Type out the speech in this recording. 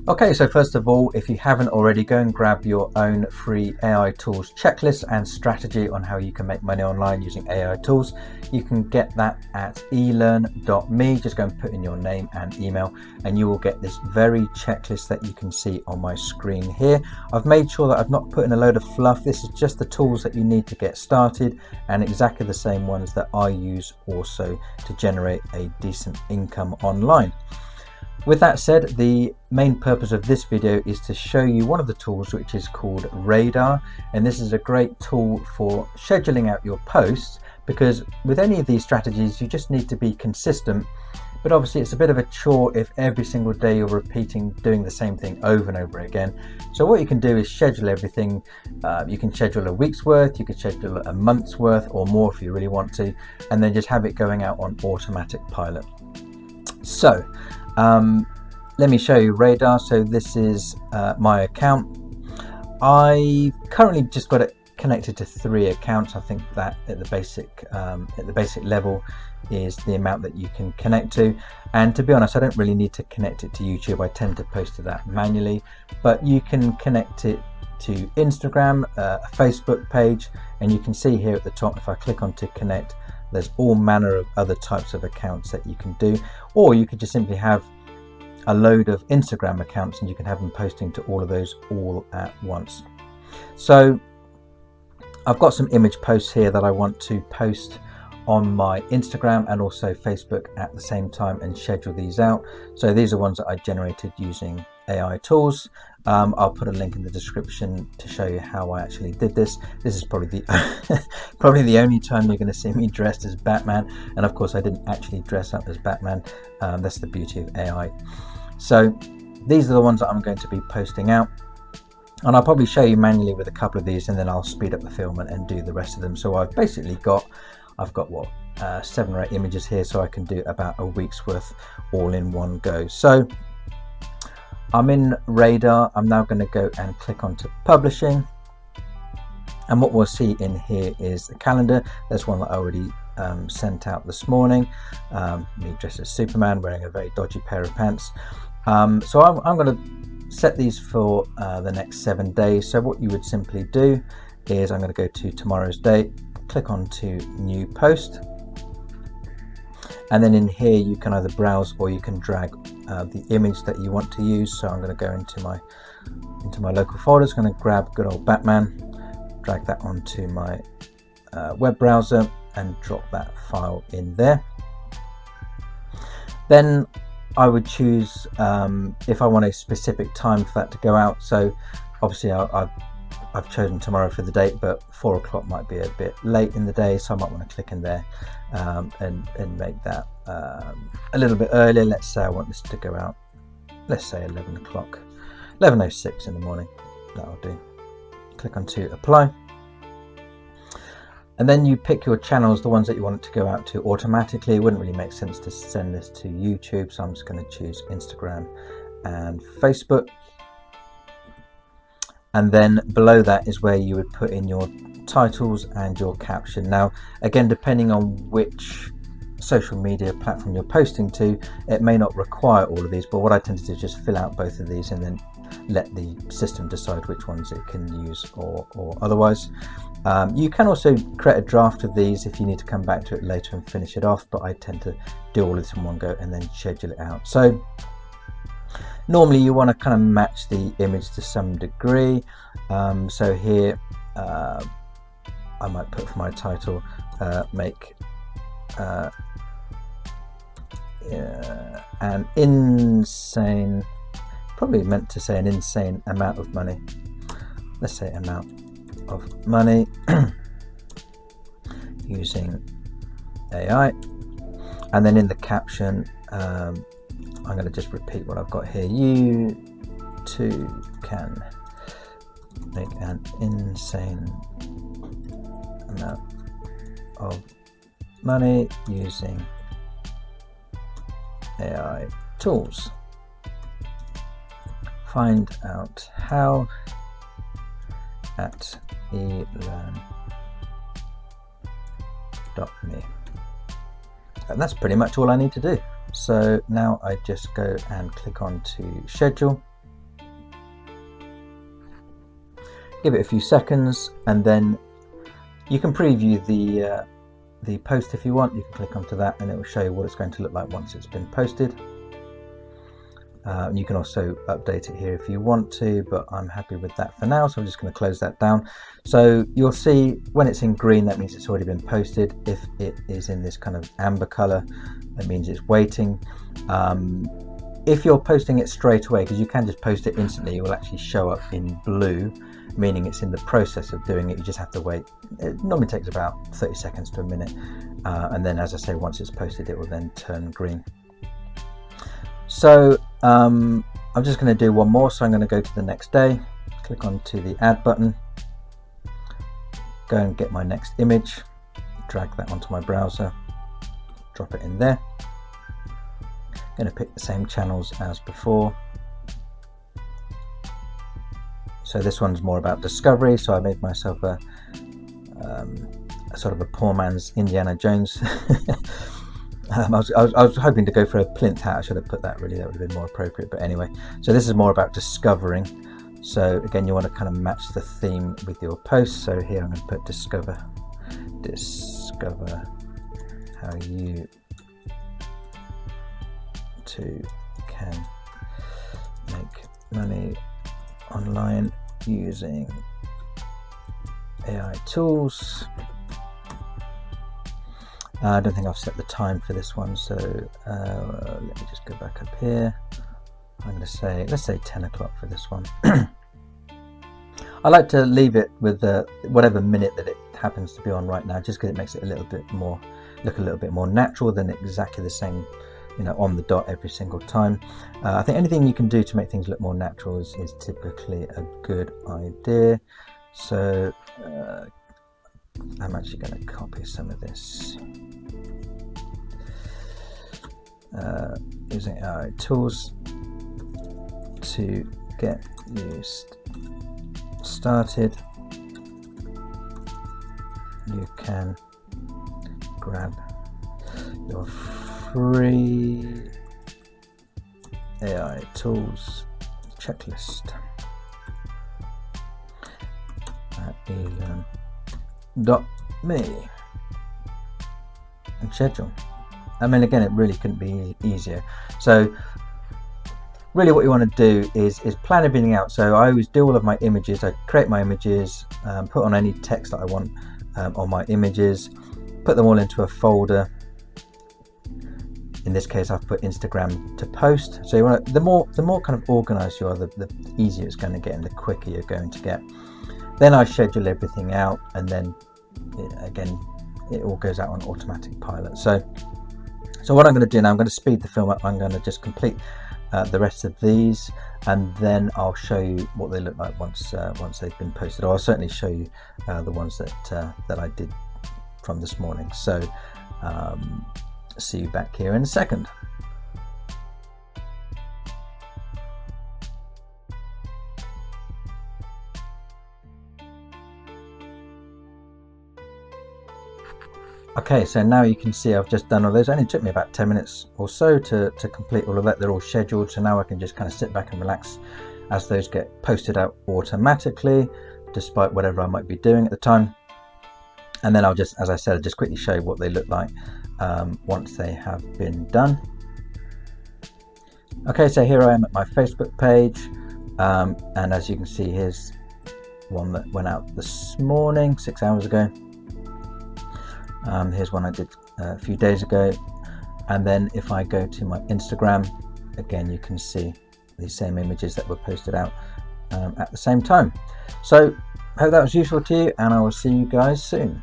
Okay, so first of all, if you haven't already, go and grab your own free AI tools checklist and strategy on how you can make money online using AI tools. You can get that at elearn.me. Just go and put in your name and email and you will get this very checklist that you can see on my screen here. I've made sure that I've not put in a load of fluff. This is just the tools that you need to get started and exactly the same ones that I use also to generate a decent income online. With that said, the main purpose of this video is to show you one of the tools which is called Radaar, and this is a great tool for scheduling out your posts, because with any of these strategies you just need to be consistent, but obviously it's a bit of a chore if every single day you're doing the same thing over and over again. So what you can do is schedule everything. You can schedule a week's worth, you could schedule a month's worth or more if you really want to, and then just have it going out on automatic pilot. So let me show you Radaar. So this is my account. I currently just got it connected to 3 accounts. I think that at the basic level is the amount that you can connect to, and to be honest I don't really need to connect it to YouTube. I tend to post to that manually, but you can connect it to Instagram, a Facebook page, and you can see here at the top, if I click on to connect, there's all manner of other types of accounts that you can do, or you could just simply have a load of Instagram accounts and you can have them posting to all of those all at once. So I've got some image posts here that I want to post on my Instagram and also Facebook at the same time and schedule these out. So these are ones that I generated using AI tools. I'll put a link in the description to show you how I actually did this. This is probably the probably the only time you're going to see me dressed as Batman, and of course I didn't actually dress up as Batman. That's the beauty of AI. So these are the ones that I'm going to be posting out, and I'll probably show you manually with a couple of these and then I'll speed up the film and do the rest of them. So I've basically got what 7 or 8 images here, so I can do about a week's worth all in one go. So I'm in Radaar. I'm now going to go and click onto publishing, and what we'll see in here is the calendar. There's one that I already sent out this morning, me dressed as Superman wearing a very dodgy pair of pants. So I'm going to set these for the next 7 days. So what you would simply do is I'm going to go to tomorrow's date, click on to new post, and then in here you can either browse or you can drag the image that you want to use. So I'm going to go into my local folders, going to grab good old Batman, drag that onto my web browser and drop that file in there. Then I would choose if I want a specific time for that to go out. So obviously I've chosen tomorrow for the date, but 4 o'clock might be a bit late in the day, so I might want to click in there and make that a little bit earlier. Let's say I want this to go out, let's say 11 o'clock, 11:06 in the morning. That'll do. Click on to apply, and then you pick your channels, the ones that you want it to go out to automatically. It wouldn't really make sense to send this to YouTube, so I'm just going to choose Instagram and Facebook. And then below that is where you would put in your titles and your caption. Now, again, depending on which social media platform you're posting to, it may not require all of these, but what I tend to do is just fill out both of these and then let the system decide which ones it can use or otherwise. You can also create a draft of these if you need to come back to it later and finish it off, but I tend to do all of this in one go and then schedule it out. So normally you want to kind of match the image to some degree. So here I might put for my title make an insane, probably meant to say an insane amount of money. Let's say amount of money using AI, and then in the caption I'm going to just repeat what I've got here. You too can make an insane amount of money using AI tools. Find out how at elearn.me. And that's pretty much all I need to do. So now I just go and click on to schedule, give it a few seconds, and then you can preview the post if you want. You can click onto that and it will show you what it's going to look like once it's been posted. You can also update it here if you want to, but I'm happy with that for now, so I'm just going to close that down. So you'll see when it's in green, that means it's already been posted. If it is in this kind of amber color, that means it's waiting. If you're posting it straight away, because you can just post it instantly, it will actually show up in blue, meaning it's in the process of doing it. You just have to wait. It normally takes about 30 seconds to a minute, and then, as I say, once it's posted, it will then turn green. So I'm just going to do one more. So I'm going to go to the next day, click onto the add button, go and get my next image, drag that onto my browser, drop it in there. I'm going to pick the same channels as before. So this one's more about discovery, so I made myself a sort of a poor man's Indiana Jones. I was hoping to go for a plinth hat. I should have put that, really, that would have been more appropriate, but anyway. So this is more about discovering. So again, you want to kind of match the theme with your post. So here I'm going to put discover how you can make money online using AI tools. I don't think I've set the time for this one, so let me just go back up here. I'm going to say, let's say 10 o'clock for this one. I like to leave it with whatever minute that it happens to be on right now, just because it makes it a little bit more, look a little bit more natural than exactly the same, on the dot every single time. I think anything you can do to make things look more natural is typically a good idea. So I'm actually going to copy some of this. Using AI tools to get you started, you can grab your free AI tools checklist at elearn.me and schedule. I mean, again, it really couldn't be easier. So really what you want to do is plan everything out. So I always do all of my images. I create my images, put on any text that I want on my images, put them all into a folder. In this case, I've put Instagram to post. So you want to, the more kind of organized you are, the easier it's going to get and the quicker you're going to get. Then I schedule everything out, and then again, it all goes out on automatic pilot. So what I'm going to do now, I'm going to speed the film up. I'm going to just complete the rest of these, and then I'll show you what they look like once they've been posted. Or I'll certainly show you the ones that I did from this morning. So see you back here in a second. Okay, so now you can see I've just done all those. It only took me about 10 minutes or so to complete all of that. They're all scheduled, so now I can just kind of sit back and relax as those get posted out automatically, despite whatever I might be doing at the time. And then I'll just, as I said, just quickly show you what they look like once they have been done. Okay, so here I am at my Facebook page, and as you can see, here's one that went out this morning, 6 hours ago. Here's one I did a few days ago, and then if I go to my Instagram, again you can see the same images that were posted out at the same time. So I hope that was useful to you, and I will see you guys soon.